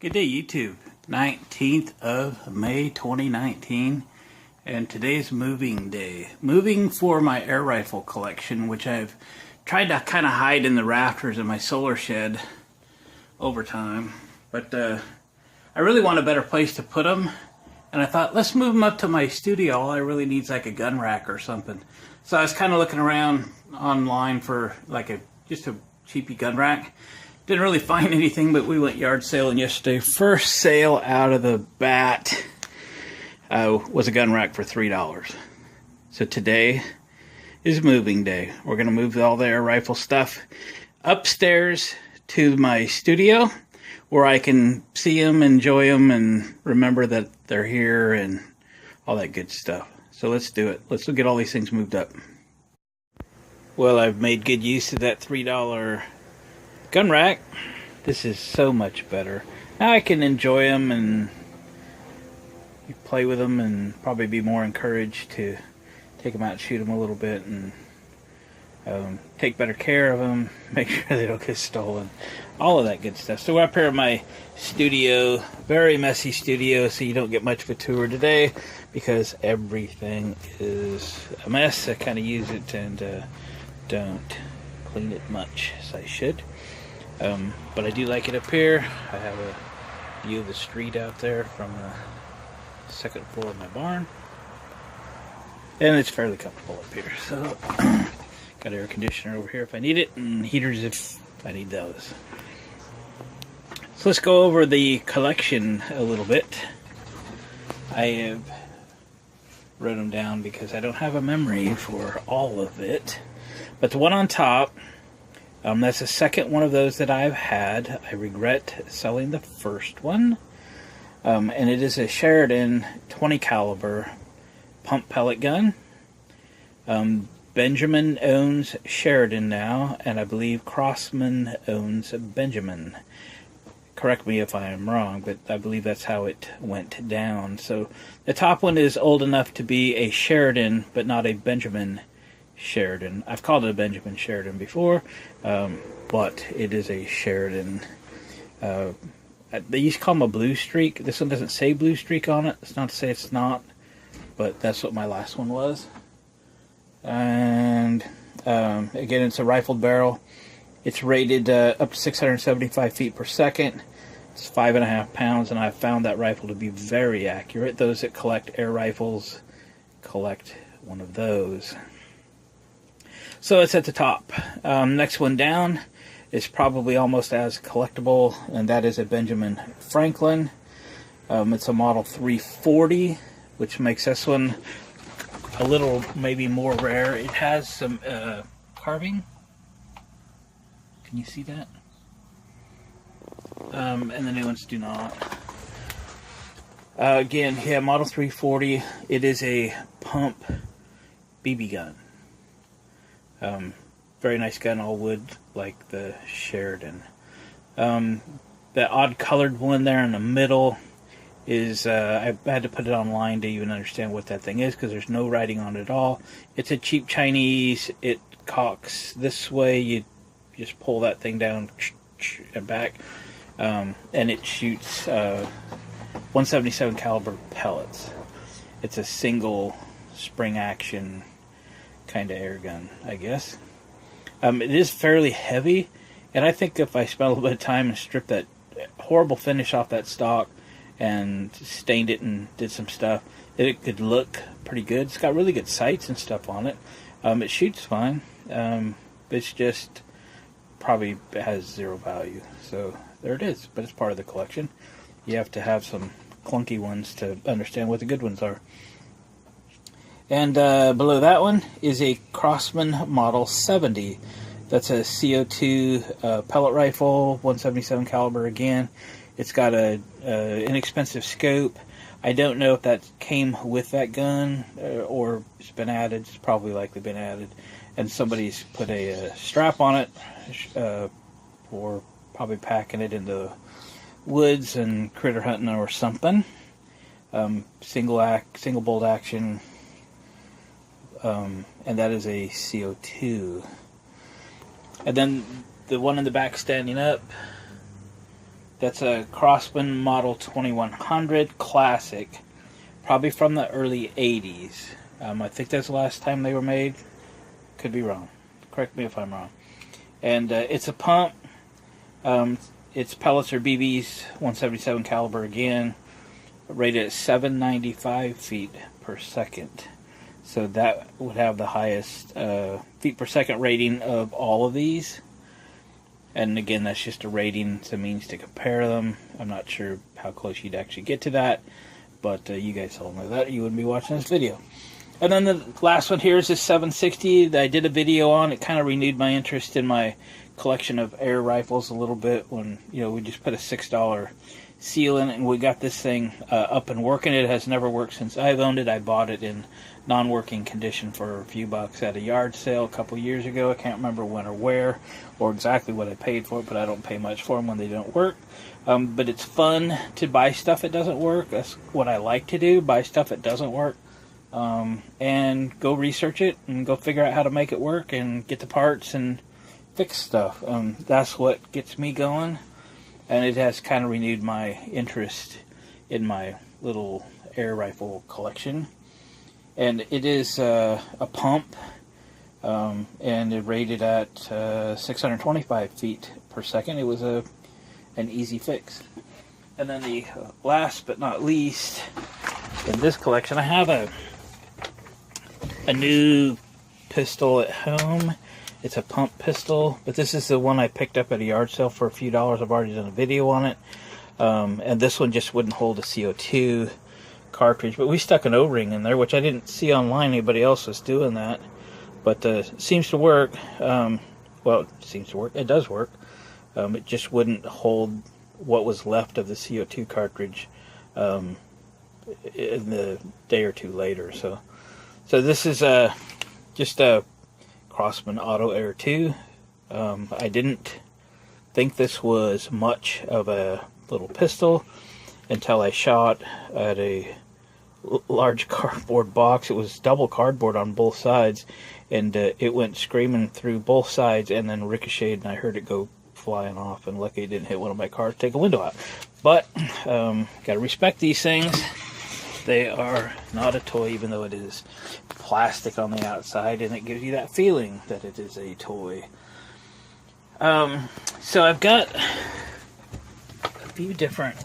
Good day, YouTube. 19th of May 2019, and today's moving day. Moving for my air rifle collection, which I've tried to kind of hide in the rafters in my solar shed over time. But I really want a better place to put them, and I thought, let's move them up to my studio. All I really need is like a gun rack or something. So I was kind of looking around online for like just a cheapy gun rack. Didn't really find anything, but we went yard sailing yesterday. First sale out of the bat was a gun rack for $3. So today is moving day. We're going to move all the air rifle stuff upstairs to my studio where I can see them, enjoy them, and remember that they're here and all that good stuff. So let's do it. Let's get all these things moved up. Well, I've made good use of that $3 gun rack. This is so much better. Now I can enjoy them and play with them and probably be more encouraged to take them out and shoot them a little bit and take better care of them, make sure they don't get stolen, all of that good stuff. So we're up here in my studio, very messy studio, so you don't get much of a tour today because everything is a mess. I kind of use it and don't clean it much as I should. But I do like it up here. I have a view of the street out there from the second floor of my barn. And it's fairly comfortable up here. So, got air conditioner over here if I need it, and heaters if I need those. So let's go over the collection a little bit. I have wrote them down because I don't have a memory for all of it. But the one on top, that's the second one of those that I've had. I regret selling the first one. And it is a Sheridan 20 caliber pump pellet gun. Benjamin owns Sheridan now, and I believe Crosman owns Benjamin. Correct me if I am wrong, but I believe that's how it went down. So the top one is old enough to be a Sheridan, but not a Benjamin Sheridan. I've called it a Benjamin Sheridan before, but it is a Sheridan. They used to call them a Blue Streak. This one doesn't say Blue Streak on it. It's not to say it's not, but that's what my last one was. And again, it's a rifled barrel. It's rated up to 675 feet per second. It's 5.5 pounds, and I've found that rifle to be very accurate. Those that collect air rifles collect one of those. So it's at the top. Next one down is probably almost as collectible, and that is a Benjamin Franklin. It's a model 340, which makes this one a little maybe more rare. It has some carving. Can you see that? And the new ones do not. Again, yeah, model 340. It is a pump BB gun. Very nice gun, all wood, like the Sheridan. The odd colored one there in the middle is, I had to put it online to even understand what that thing is, because there's no writing on it at all. It's a cheap Chinese. It cocks this way. You just pull that thing down and back, and it shoots 177 caliber pellets. It's a single spring action kind of air gun, I guess. It is fairly heavy, and I think if I spent a little bit of time and stripped that horrible finish off that stock and stained it and did some stuff, it could look pretty good. It's got really good sights and stuff on it. It shoots fine. It's just probably has zero value. So there it is, but it's part of the collection. You have to have some clunky ones to understand what the good ones are. And below that one is a Crosman Model 70. That's a CO2 pellet rifle, 177 caliber again. It's got a inexpensive scope. I don't know if that came with that gun or it's been added. It's probably likely been added. And somebody's put a strap on it for probably packing it in the woods and critter hunting or something. Single bolt action. And that is a CO2. And then the one in the back standing up That's a Crosman Model 2100 Classic, probably from the early 80s. I think that's the last time they were made. Could be wrong. Correct me if I'm wrong. And it's a pump. Its pellets are BBs 177 caliber again, rated at 795 feet per second. So that would have the highest feet per second rating of all of these. And again, that's just a rating. It's a means to compare them. I'm not sure how close you'd actually get to that, but you guys all know that. You wouldn't be watching this video. And then the last one here is this 760 that I did a video on. It kind of renewed my interest in my collection of air rifles a little bit when, you know, we just put a $6 seal in it and we got this thing up and working. It has never worked since I've owned it. I bought it in non-working condition for a few bucks at a yard sale a couple years ago. I can't remember when or where or exactly what I paid for it, but I don't pay much for them when they don't work. But it's fun to buy stuff that doesn't work. That's what I like to do, buy stuff that doesn't work. And go research it and go figure out how to make it work and get the parts and fix stuff. That's what gets me going, and it has kind of renewed my interest in my little air rifle collection. And it is a pump, and it rated at 625 feet per second. It was an easy fix. And then the last but not least in this collection, I have a new pistol at home. It's a pump pistol, but this is the one I picked up at a yard sale for a few dollars. I've already done a video on it. And this one just wouldn't hold a CO2 cartridge, but we stuck an O-ring in there, which I didn't see online anybody else was doing that. But it seems to work. Well, it seems to work. It does work. It just wouldn't hold what was left of the CO2 cartridge in the day or two later. So this is just a Crosman Auto Air 2. I didn't think this was much of a little pistol until I shot at a large cardboard box. It was double cardboard on both sides, and it went screaming through both sides and then ricocheted, and I heard it go flying off, and lucky it didn't hit one of my cars, take a window out. But gotta respect these things. They are not a toy, even though it is plastic on the outside, and it gives you that feeling that it is a toy. So I've got a few different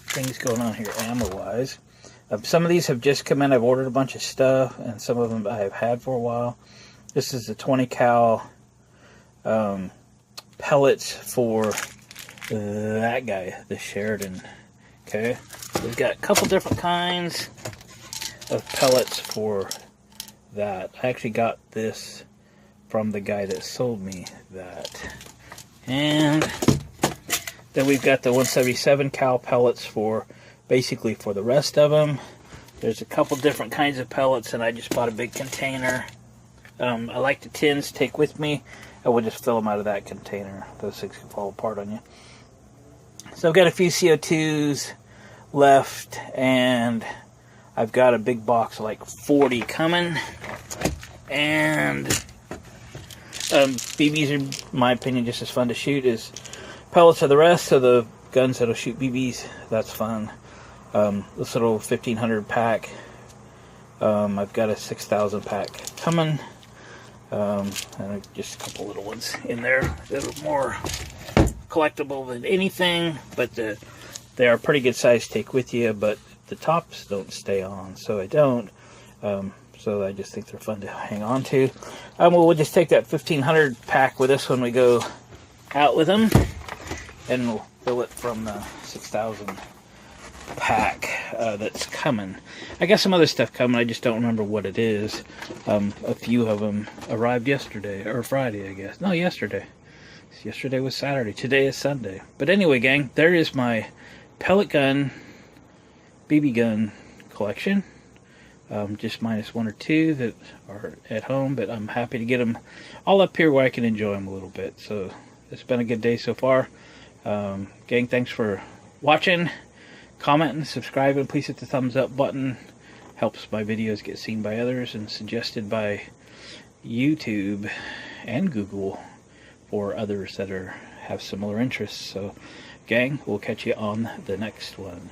things going on here ammo-wise. Some of these have just come in. I've ordered a bunch of stuff, and some of them I have had for a while. This is the 20 cal pellets for that guy, the Sheridan. Okay, we've got a couple different kinds of pellets for that. I actually got this from the guy that sold me that. And then we've got the 177 cal pellets for basically for the rest of them. There's a couple different kinds of pellets, and I just bought a big container. I like the tins to take with me. I would just fill them out of that container. Those things can fall apart on you. So I've got a few CO2s left, and I've got a big box of like 40 coming. And BBs are, in my opinion, just as fun to shoot as pellets are the rest. So the guns that'll shoot BBs, that's fun. This little 1500 pack, I've got a 6000 pack coming. And just a couple little ones in there that are more collectible than anything, but they are pretty good size to take with you, but the tops don't stay on, so I don't. So I just think they're fun to hang on to. Well, we'll just take that 1500 pack with us when we go out with them, and we'll fill it from the 6000 pack that's coming. I got some other stuff coming, I just don't remember what it is. A few of them arrived yesterday, or Friday, I guess. No, yesterday. Yesterday was Saturday. Today is Sunday. But anyway, gang, there is my pellet gun, BB gun collection. Just minus one or two that are at home, but I'm happy to get them all up here where I can enjoy them a little bit. So it's been a good day so far. Gang, thanks for watching. Commenting, subscribing, please hit the thumbs up button. Helps my videos get seen by others and suggested by YouTube and Google for others that have similar interests. So Gang, we'll catch you on the next one.